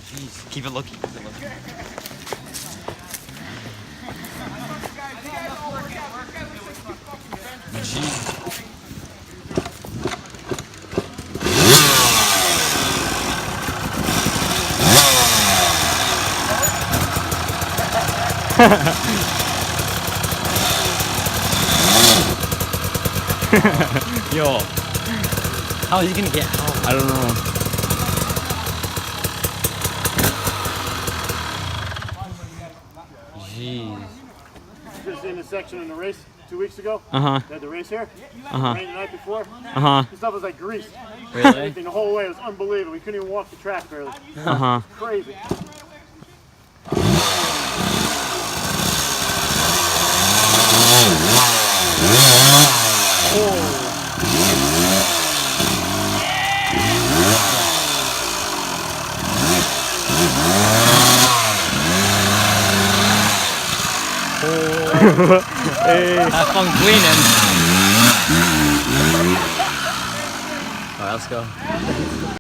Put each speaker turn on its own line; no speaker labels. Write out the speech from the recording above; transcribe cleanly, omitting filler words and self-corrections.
Jeez, keep it looking, keep it looking. Jeez. Yo, how is he gonna get out? I don't know. Jeez.
Just in the section in the race 2 weeks ago. They had the race here. Rain the night before. This stuff was like grease.
Really?
Everything the whole way. It was unbelievable. We couldn't even walk the track barely. Crazy.
Hey. Have fun cleaning. Alright, let's go.